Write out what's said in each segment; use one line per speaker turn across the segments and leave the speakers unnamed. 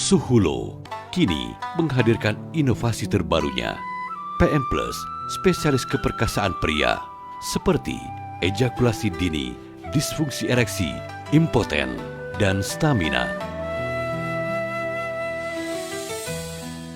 Suhulo kini menghadirkan inovasi terbarunya. PM Plus, spesialis keperkasaan pria, seperti ejakulasi dini, disfungsi ereksi, impoten, dan stamina.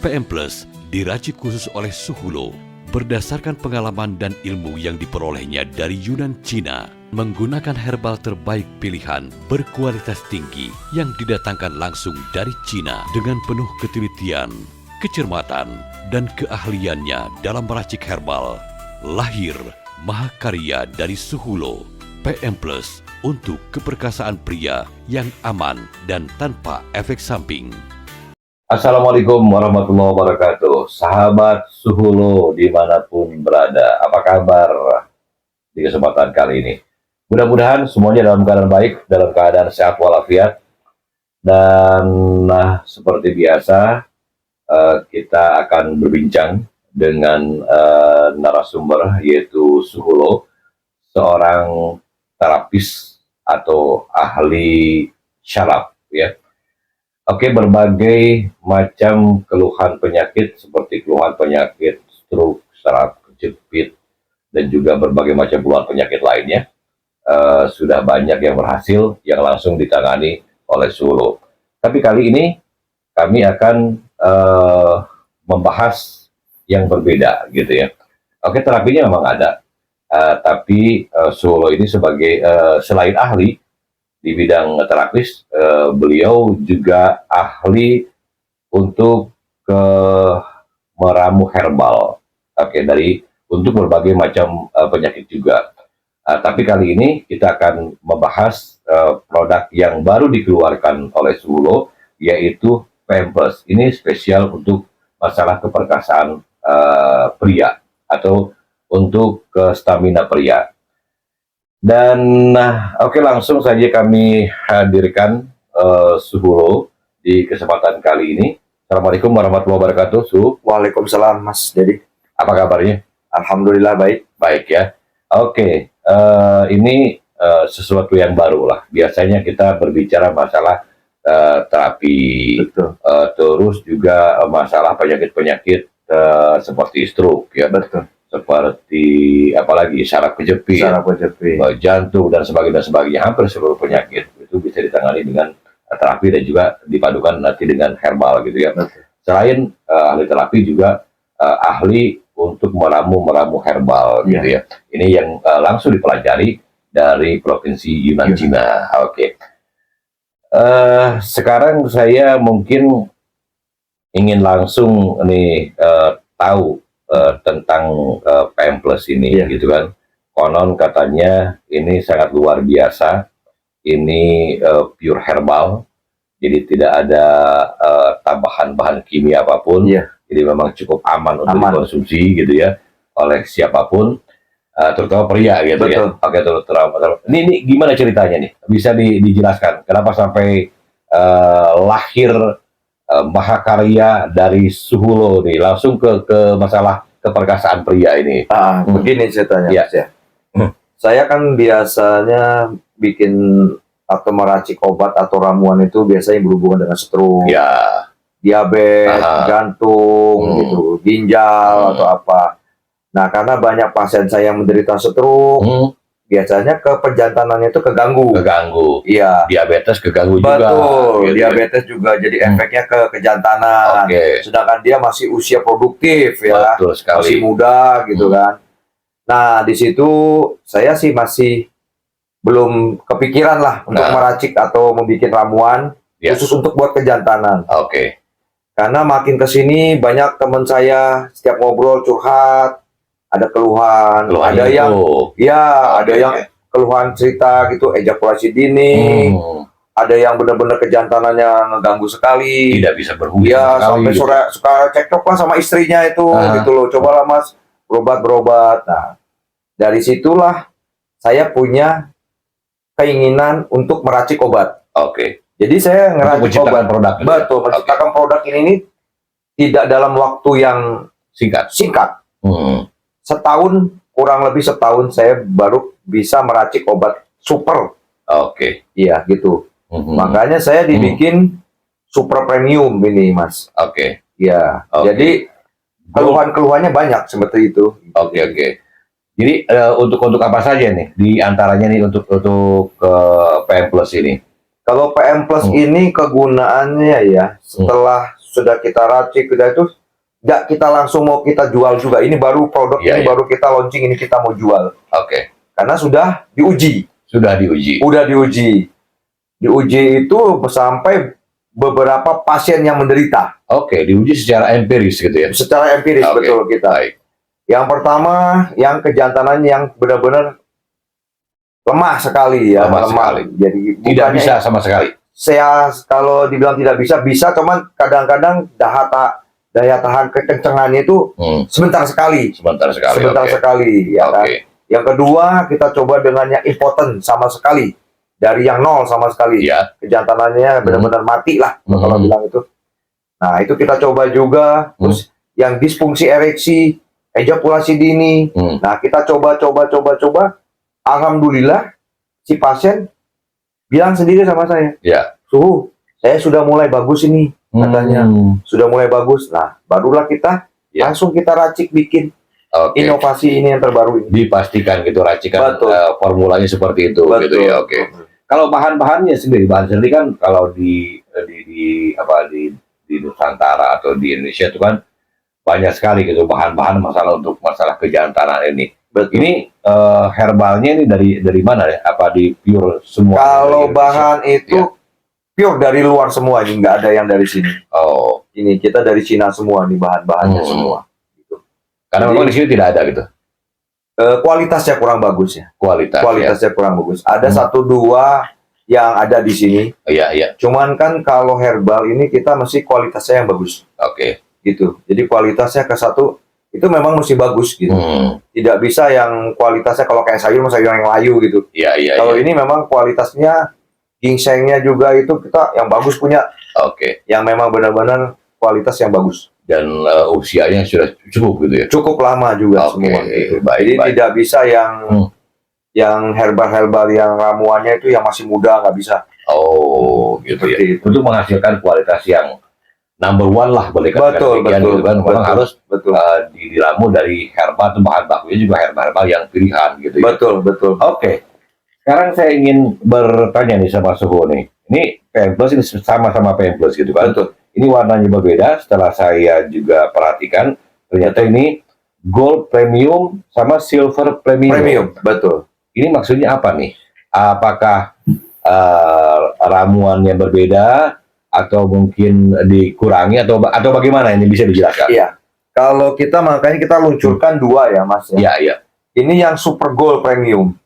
PM Plus diracik khusus oleh Suhulo berdasarkan pengalaman dan ilmu yang diperolehnya dari Yunan Cina, menggunakan herbal terbaik pilihan berkualitas tinggi yang didatangkan langsung dari Cina dengan penuh ketelitian, kecermatan, dan keahliannya dalam meracik herbal. Lahir mahakarya dari Suhulo, PM Plus untuk keperkasaan pria yang aman dan tanpa efek samping.
Assalamualaikum warahmatullahi wabarakatuh. Sahabat Suhulo dimanapun berada, apa kabar di kesempatan kali ini? Mudah-mudahan semuanya dalam keadaan baik, dalam keadaan sehat walafiat. Dan seperti biasa, kita akan berbincang dengan narasumber, yaitu Suhulo, seorang terapis atau ahli syaraf, ya. Oke, berbagai macam keluhan penyakit seperti keluhan penyakit stroke, saraf kejepit, dan juga berbagai macam keluhan penyakit lainnya sudah banyak yang berhasil yang langsung ditangani oleh Suhulo. Tapi kali ini kami akan membahas yang berbeda, gitu ya. Oke, terapinya memang ada, tapi Suhulo ini sebagai selain ahli di bidang terapis, beliau juga ahli untuk meramu herbal, untuk berbagai macam penyakit juga. Tapi kali ini kita akan membahas produk yang baru dikeluarkan oleh Suhulo, yaitu PM Plus. Ini spesial untuk masalah keperkasaan pria atau untuk stamina pria. Dan oke, langsung saja kami hadirkan Suhulo di kesempatan kali ini. Assalamualaikum warahmatullahi wabarakatuh, Su.
Waalaikumsalam, Mas Dedi.
Apa kabarnya?
Alhamdulillah baik.
Baik ya. Oke, ini sesuatu yang baru lah. Biasanya kita berbicara masalah terapi,
Betul.
terus juga masalah penyakit-penyakit seperti stroke, ya.
Betul.
Seperti apalagi saraf kejepit, jantung dan sebagainya, hampir seluruh penyakit itu bisa ditangani dengan terapi dan juga dipadukan nanti dengan herbal, gitu ya.
Betul.
Selain ahli terapi juga ahli untuk meramu herbal, gitu ya. Ini yang langsung dipelajari dari provinsi Yunan Cina. Oke. Sekarang saya mungkin ingin langsung nih tahu tentang PM Plus ini, gitu kan. Konon katanya ini sangat luar biasa, ini pure herbal, jadi tidak ada tambahan bahan kimia apapun, jadi memang cukup aman untuk dikonsumsi, gitu ya, oleh siapapun, terutama pria, gitu.
Betul.
Ya. Oke, ini gimana ceritanya nih? Bisa dijelaskan kenapa sampai lahir mahakarya dari Suhulo nih, langsung ke masalah keperkasaan pria ini.
Begini ceritanya, Mas ya. Saya kan biasanya bikin atau meracik obat atau ramuan itu biasanya berhubungan dengan stroke, diabetes, jantung, gitu, ginjal atau apa. Nah, karena banyak pasien saya yang menderita stroke, biasanya kepejantanannya itu keganggu. Iya.
Diabetes keganggu juga.
Betul.
Gitu.
Diabetes juga jadi efeknya ke kejantanan. Sedangkan dia masih usia produktif, ya.
Betul sekali.
Masih muda, gitu kan. Nah, di situ saya sih masih belum kepikiran lah untuk meracik atau membuat ramuan khusus untuk buat kejantanan. Karena makin kesini banyak teman saya setiap ngobrol curhat, ada keluhan, ada yang ada yang keluhan cerita gitu, ejakulasi dini, ada yang benar-benar kejantanannya ngeganggu sekali,
tidak bisa berhubungan,
sampai suka cekcok lah sama istrinya itu, gitu loh. Cobalah Mas berobat. Nah, dari situlah saya punya keinginan untuk meracik obat. Jadi saya ngeracik obat. Betul, menciptakan produk ini tidak dalam waktu yang singkat. Kurang lebih setahun saya baru bisa meracik obat super. Iya, gitu. Makanya saya dibikin super premium ini, Mas.
Oke.
Ya,
Oke.
jadi keluhan-keluhannya banyak seperti itu.
Oke. Jadi untuk apa saja nih di antaranya nih untuk PM Plus ini?
Kalau PM Plus ini kegunaannya ya, setelah sudah kita racik, itu nggak kita langsung mau kita jual juga. Ini baru produk, ini baru kita launching, ini kita mau jual.
Oke.
Karena sudah diuji.
Sudah diuji.
Udah diuji. Diuji itu sampai beberapa pasien yang menderita.
Oke, diuji secara empiris gitu ya?
Secara empiris, betul kita.
Baik.
Yang pertama, yang kejantanan yang benar-benar lemah sekali ya.
Lemah sekali.
Jadi
tidak bisa sama sekali.
Saya kalau dibilang tidak bisa, cuman kadang-kadang daya tahan kekencengannya itu sebentar sekali.
Sebentar
sekali, ya kan. Yang kedua, kita coba dengan yang impoten sama sekali. Dari yang nol sama sekali.
Ya.
Kejantanannya benar-benar mati lah kalau bilang itu. Nah, itu kita coba juga. Terus yang disfungsi ereksi, ejakulasi dini. Nah, kita coba. Alhamdulillah, si pasien bilang sendiri sama saya.
Ya.
Suhu, saya sudah mulai bagus ini, katanya. Sudah mulai bagus. Nah, barulah kita langsung kita racik bikin inovasi ini yang terbaru ini.
Dipastikan gitu racikan formulanya seperti itu.
Betul.
Gitu ya. Oke. Kalau bahan-bahannya sendiri, bahan sendiri kan kalau di Nusantara atau di Indonesia itu kan banyak sekali gitu bahan-bahan untuk masalah kejantanan ini.
Betul.
Ini herbalnya ini dari mana ya? Apa di pure semua?
Kalau bahan itu pure dari luar semua, ini nggak ada yang dari sini.
Oh,
ini kita dari Cina semua nih bahan-bahannya semua. Gitu.
Karena memang di sini tidak ada gitu.
Kualitasnya kurang bagus ya. Kualitasnya kurang bagus. Ada 1-2 yang ada di sini.
Iya.
Cuman kan kalau herbal ini kita mesti kualitasnya yang bagus.
Oke.
Gitu. Jadi kualitasnya ke satu itu memang mesti bagus gitu. Tidak bisa yang kualitasnya kalau kayak sayur yang layu gitu.
Iya.
Kalau ini memang kualitasnya ginsengnya juga itu kita yang bagus punya.
Oke.
Yang memang benar-benar kualitas yang bagus.
Dan usianya sudah cukup gitu ya?
Cukup lama juga semua. Gitu. Jadi tidak bisa yang herbal yang ramuannya itu yang masih muda, nggak bisa.
Oh, gitu ya.
Itu.
Untuk menghasilkan kualitas yang number one lah, boleh
betul.
Gitu kan. Memang harus diramu dari herbal, atau bahan bakunya juga herbal yang pilihan gitu ya.
Betul.
Oke. Sekarang saya ingin bertanya nih sama Suhu nih. Ini PM Plus ini sama-sama PM Plus gitu kan?
Betul.
Ini warnanya berbeda. Setelah saya juga perhatikan, ternyata ini Gold Premium sama Silver Premium.
Betul.
Ini maksudnya apa nih? Apakah ramuannya berbeda atau mungkin dikurangi atau bagaimana ini bisa dijelaskan?
Iya. Kalau makanya kita luncurkan 2 ya, Mas.
Iya.
Ini yang Super Gold Premium.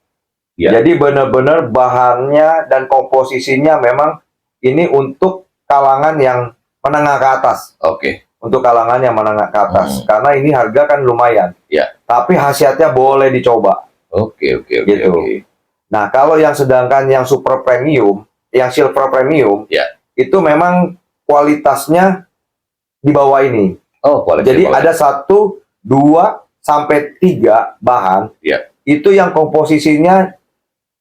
Ya.
Jadi benar-benar bahannya dan komposisinya memang ini untuk kalangan yang menengah ke atas.
Oke.
Untuk kalangan yang menengah ke atas. Karena ini harga kan lumayan.
Ya.
Tapi khasiatnya boleh dicoba.
Oke.
Gitu. Nah, kalau yang sedangkan yang Super Premium, yang Silver Premium, itu memang kualitasnya di bawah ini.
Oh, kualitas.
Jadi ada 1, 2, sampai 3 bahan. Itu yang komposisinya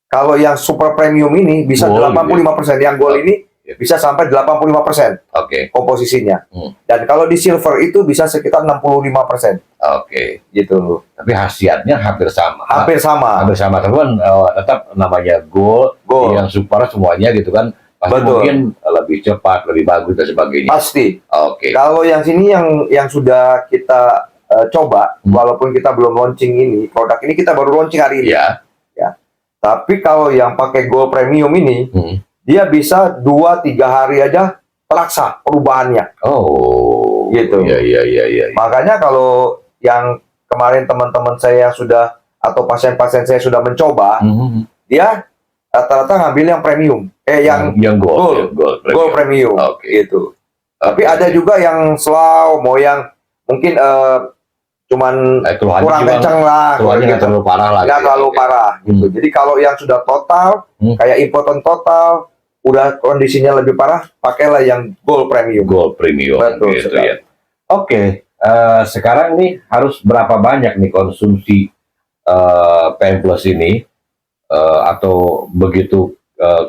kalau yang Super Premium ini bisa 85%. Yang Gold ini bisa sampai 85% komposisinya. Dan kalau di Silver itu bisa sekitar 65%.
Oke.
Gitu.
Tapi khasiatnya hampir sama.
Hampir sama.
Tapi tetap namanya Gold. Yang Super semuanya gitu kan. Pasti mungkin lebih cepat, lebih bagus dan sebagainya.
Pasti.
Oke.
Kalau yang sini yang sudah kita coba, walaupun kita belum launching ini, produk ini kita baru launching hari ini. Ya. Tapi kalau yang pakai Gold Premium ini, dia bisa 2-3 hari aja terasa perubahannya.
Oh.
Gitu.
Iya.
Makanya kalau yang kemarin teman-teman saya sudah atau pasien-pasien saya sudah mencoba, dia rata-rata ngambil yang premium. Yang Gold Premium. Gitu. Tapi ada juga yang slow, mau yang mungkin cuman kurang kencang lah,
keluarnya nggak terlalu parah lah,
nggak terlalu parah gitu. Jadi kalau yang sudah total, kayak impoten total, udah kondisinya lebih parah, pakailah yang Gold Premium.
Betul gitu ya. Oke, sekarang nih harus berapa banyak nih konsumsi PM Plus ini, atau begitu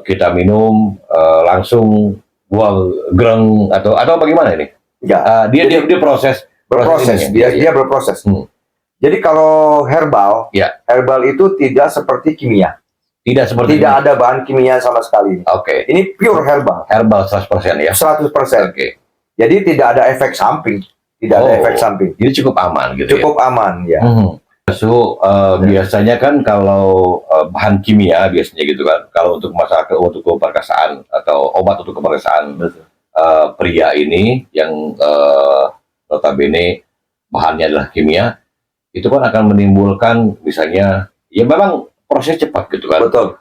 kita minum langsung buang gereng atau bagaimana ini?
Enggak.
Dia proses
Berproses.
ininya.
Dia berproses.
Hmm.
Jadi kalau herbal,
Ya.
herbal itu tidak seperti kimia.
Tidak seperti
Tidak
ini.
ada bahan kimia sama sekali.
Oke.
Ini pure herbal.
Herbal 100% ya.
100%.
Oke.
Jadi tidak ada efek samping. Tidak ada efek samping.
Jadi cukup aman gitu
Cukup aman ya.
So, biasanya kan kalau bahan kimia biasanya gitu kan, kalau untuk masalah untuk keperkasaan atau obat untuk keperkasaan pria ini yang notabene bahannya adalah kimia, itu kan akan menimbulkan misalnya, ya memang proses cepat gitu kan.
Betul.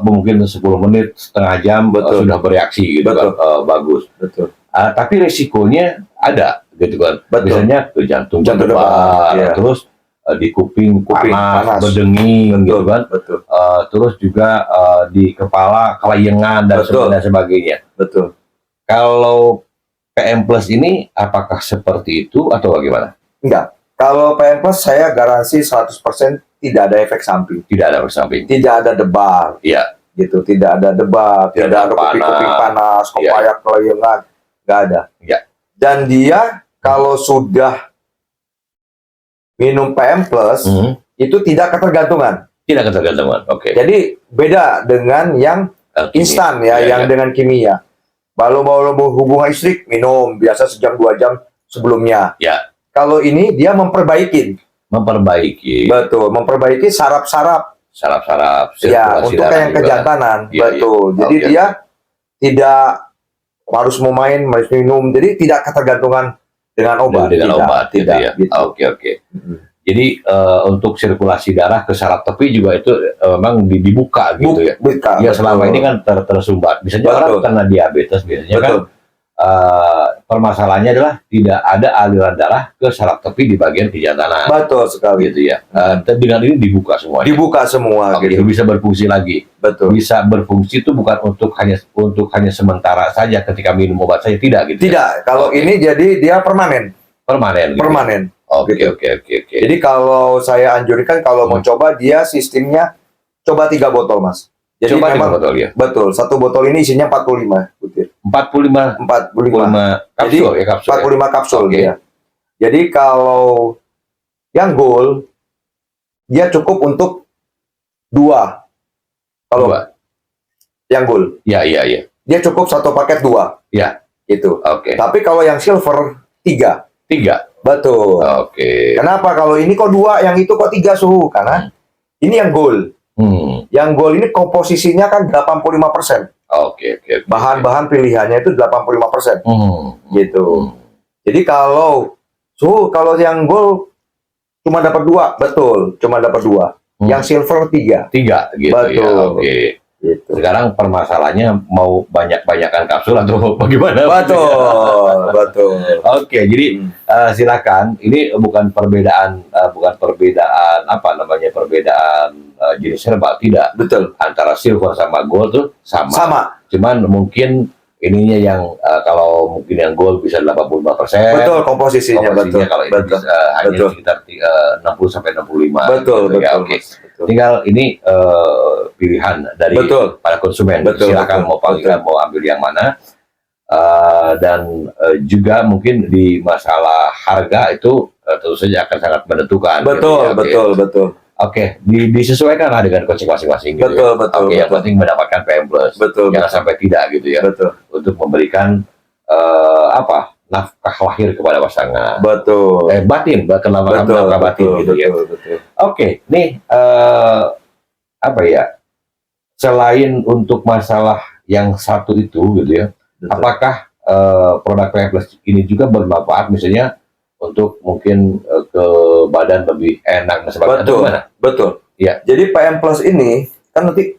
Mungkin 10 menit, setengah jam sudah bereaksi gitu
Betul.
kan, bagus.
Betul.
Tapi resikonya ada gitu kan.
Betul.
Misalnya ke jantung
Jantung
berdebar,
debar, ya.
terus di kuping panas, berdenging gitu kan.
Betul.
Terus juga di kepala kelayengan dan sebagainya.
Betul.
Kalau PM Plus ini apakah seperti itu atau bagaimana?
Enggak. Kalau PM Plus saya garansi 100% tidak ada efek samping.
Tidak ada efek samping.
Tidak ada debar.
Iya.
Gitu. Tidak ada debar. Tidak ada kuping panas, kepala kelayengan. Nggak ada.
Iya.
Dan dia kalau sudah minum PM Plus itu tidak ketergantungan.
Tidak ketergantungan. Oke.
Jadi beda dengan yang instan ya, yang dengan kimia. Kalau mau hubungan istri minum biasa sejam 2 jam sebelumnya.
Ya.
Kalau ini dia memperbaiki. Betul, memperbaiki saraf-saraf.
Saraf-saraf.
Ya, untuk yang kejantanan.
Ya,
betul. Jadi dia tidak harus mau main, harus minum. Jadi tidak ketergantungan dengan obat.
Dengan obat,
tidak.
Ya. Gitu. Oke. Jadi untuk sirkulasi darah ke saraf tepi juga itu memang dibuka gitu ya. Ya selama ini kan tersumbat. Biasanya orang karena diabetes biasanya kan permasalahannya adalah tidak ada aliran darah ke saraf tepi di bagian kejantanan.
Betul sekali
gitu ya. Dengan ini dibuka semua.
Dibuka semua.
Gitu. Bisa berfungsi lagi.
Betul.
Bisa berfungsi itu bukan untuk hanya sementara saja ketika minum obat saja, tidak gitu.
Tidak. Kalau ini jadi dia permanen.
Gitu.
Permanen.
Oke.
Jadi kalau saya anjurkan kalau mau coba dia sistemnya coba 3 botol, Mas. Jadi
coba
memang
3 botol ya.
Betul, 1 botol ini isinya 45 butir.
45 kapsul ya,
45 kapsul ya. Jadi kalau yang gold dia cukup untuk 2. Kalau yang gold.
Iya.
Dia cukup 1 paket 2.
Ya.
Gitu.
Oke.
Tapi kalau yang silver 3.
3.
Betul.
Oke.
Kenapa kalau ini kok 2, yang itu kok 3 suhu? Karena ini yang gold. Yang gold ini komposisinya kan 85%.
Oke.
Bahan-bahan pilihannya itu 85%. Gitu. Jadi kalau yang gold cuma dapat 2, betul, cuma dapat 2. Yang silver 3.
3 gitu.
Betul.
Ya. Oke.
Gitu.
Sekarang permasalahannya mau banyak-banyakan kapsul atau bagaimana?
Betul.
Oke, jadi silakan. Ini bukan perbedaan jenis herbal, tidak.
Betul.
Antara silver sama gold tuh sama. Cuman mungkin ininya yang kalau mungkin yang gold bisa 85%.
Betul, komposisinya betul.
Kalau ini bisa hanya sekitar 60 sampai 65.
Betul.
Ya, oke. Tinggal ini pilihan dari para konsumen. Silakan mau ambil yang mana. Dan juga mungkin di masalah harga itu tentu saja akan sangat menentukan.
Betul.
Oke, disesuaikanlah dengan konsep masing-masing.
Betul.
Yang penting mendapatkan PM Plus.
Jangan
sampai tidak gitu ya.
Betul.
Untuk memberikan nafkah lahir kepada pasangan.
Betul.
Batin, nafkah batin gitu ya.
Betul.
Oke, nih selain untuk masalah yang satu itu gitu ya, apakah produk PM Plus ini juga bermanfaat misalnya untuk mungkin ke badan lebih enak dan sebagainya?
Betul.
Ya.
Jadi PM Plus ini kan nanti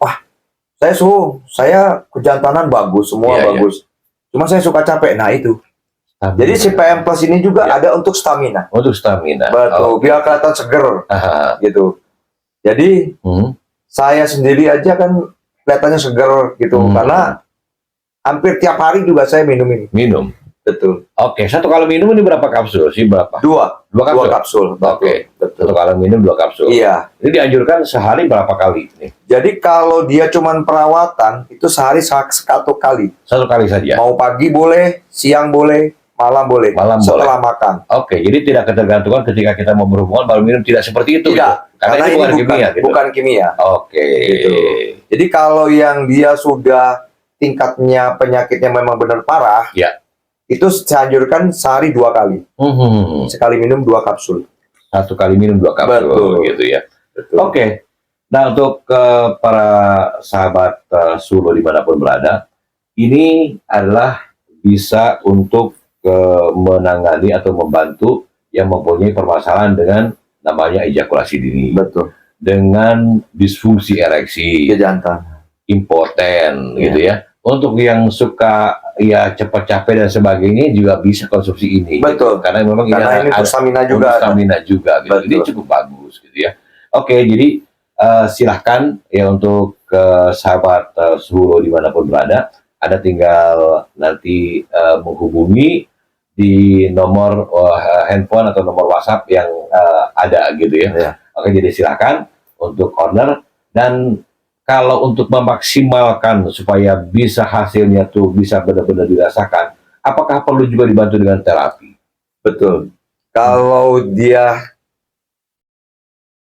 saya kejantanan bagus, semua bagus. Cuma saya suka capek. Nah itu. Jadi si PM Plus ini juga ada untuk stamina.
Untuk stamina.
Betul. Biar kelihatan seger. Gitu. Jadi saya sendiri aja kan kelihatannya seger gitu karena hampir tiap hari juga saya minum ini. Betul.
Oke, satu kali minum ini berapa kapsul sih? Berapa?
Dua
Dua kapsul?
kapsul.
Oke,
Betul.
satu kali minum 2 kapsul.
Iya.
Ini dianjurkan sehari berapa kali nih?
Jadi kalau dia cuman perawatan, itu sehari 1 kali.
1 kali saja?
Mau pagi boleh, siang boleh, malam boleh.
Malam
setelah
boleh.
makan.
Oke, jadi tidak ketergantungan ketika kita mau berhubungan baru minum, tidak seperti itu.
Tidak,
gitu? Karena ini bukan kimia. Gitu.
Bukan kimia.
Oke.
Gitu. Jadi kalau yang dia sudah tingkatnya penyakitnya memang benar parah,
ya,
itu saya anjurkan sehari 2 kali. Sekali minum 2 kapsul.
1 kali minum 2 kapsul.
Betul.
Gitu ya.
Betul.
Oke. Nah, untuk para sahabat Sulo dimanapun berada, ini adalah bisa untuk menangani atau membantu yang mempunyai permasalahan dengan namanya ejakulasi dini.
Betul.
Dengan disfungsi ereksi,
Jantan,
impoten, gitu ya. Untuk yang suka ya cepat capek dan sebagainya juga bisa konsumsi ini.
Betul.
Gitu. Karena memang
ini untuk stamina juga.
Untuk stamina juga. Gitu. Ini cukup bagus, gitu ya. Oke, jadi silahkan ya untuk sahabat Sulo dimanapun berada, Anda tinggal nanti menghubungi di nomor handphone atau nomor WhatsApp yang ada gitu ya. Oke, jadi silakan untuk order, dan kalau untuk memaksimalkan supaya bisa hasilnya tuh bisa benar-benar dirasakan, apakah perlu juga dibantu dengan terapi?
Betul. Kalau dia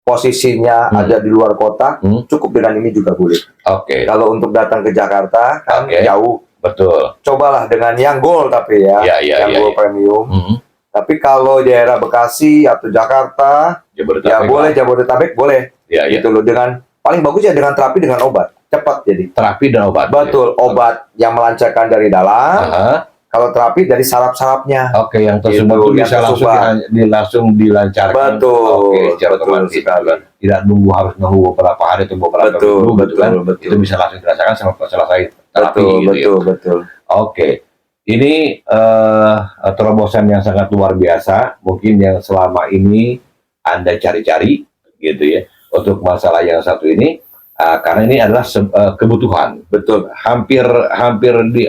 posisinya ada di luar kota, cukup dengan ini juga boleh.
Oke.
Kalau untuk datang ke Jakarta kan jauh.
Betul.
Cobalah dengan yang Gold tapi yang Gold Premium. Tapi kalau daerah Bekasi atau Jakarta, boleh, Jabodetabek boleh. Gitu loh, dengan paling bagus ya dengan terapi dengan obat. Cepat jadi.
Terapi dan obat.
Betul, obat yang melancarkan dari dalam. Kalau terapi dari saraf-sarafnya.
Oke, yang tersumbat itu bisa langsung dilancarkan.
Betul.
Oke, secara otomatis. Tidak harus nunggu beberapa hari atau beberapa minggu gitu kan. Itu bisa langsung dirasakan selesai terapi gitu.
Betul.
Oke. Ini terobosan yang sangat luar biasa. Mungkin yang selama ini Anda cari-cari gitu ya. Untuk masalah yang satu ini, karena ini adalah kebutuhan. Betul. Hampir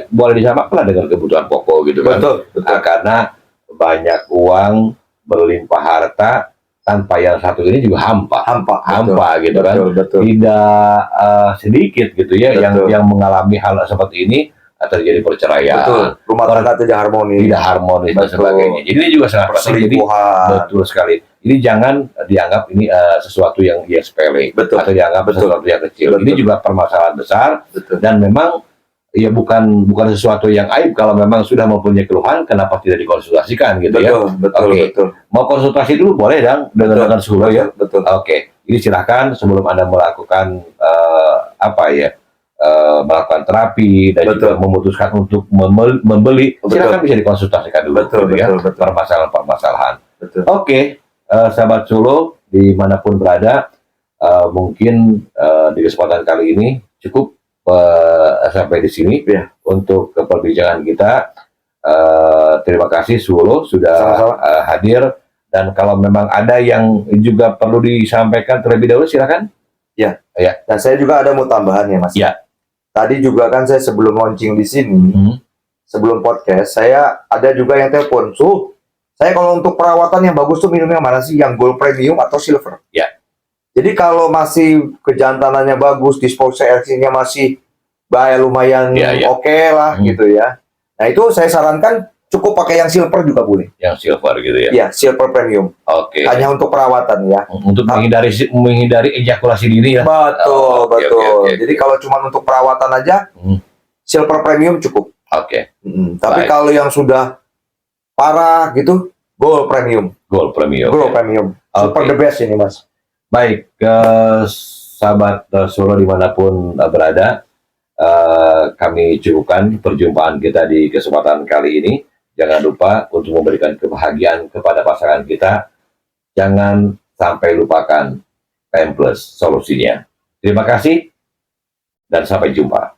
boleh disamakan dengan kebutuhan pokok gitu kan. Betul. Karena banyak uang, berlimpah harta, tanpa yang satu ini juga hampa gitu kan. Betul. Tidak sedikit gitu ya yang mengalami hal seperti ini, terjadi perceraian. Betul. Rumah tangga tidak harmonis dan sebagainya. Jadi ini juga sangat penting. Jadi betul sekali. Ini jangan dianggap ini sesuatu yang sepele. Betul. Atau dianggap sesuatu yang kecil. Betul. Ini juga permasalahan besar. Betul. Dan memang ya bukan sesuatu yang aib kalau memang sudah mempunyai keluhan, kenapa tidak dikonsultasikan gitu ya. Betul. Mau konsultasi dulu boleh dengan Sulo ya. Betul. Oke. Ini silahkan sebelum Anda melakukan melakukan terapi dan juga memutuskan untuk membeli, silakan bisa dikonsultasikan dulu. Betul. Permasalahan. Oke. Sahabat Sulo dimanapun berada, mungkin di kesempatan kali ini cukup sampai di sini untuk perbincangan kita. Terima kasih Sulo sudah hadir, dan kalau memang ada yang juga perlu disampaikan terlebih dahulu silakan. Ya. Dan saya juga ada mau tambahan ya Mas. Ya. Tadi juga kan saya sebelum launching di sini, sebelum podcast, saya ada juga yang telepon. Saya kalau untuk perawatan yang bagus tuh minumnya mana sih? Yang Gold Premium atau Silver? Ya. Jadi kalau masih kejantanannya bagus, disposisi ereksinya masih lumayan oke lah gitu ya. Nah itu saya sarankan cukup pakai yang Silver juga boleh. Yang Silver gitu ya? Iya, Silver Premium. Oke. Hanya untuk perawatan ya. Untuk menghindari ejakulasi dini ya? Betul. Okay. Jadi kalau cuma untuk perawatan aja, Silver Premium cukup. Oke. Tapi kalau yang sudah parah gitu, Gold Premium. Gold Premium. Super the best ini Mas. Baik, sahabat Sulo dimanapun berada, kami cukupkan perjumpaan kita di kesempatan kali ini. Jangan lupa untuk memberikan kebahagiaan kepada pasangan kita. Jangan sampai lupakan PM Plus solusinya. Terima kasih dan sampai jumpa.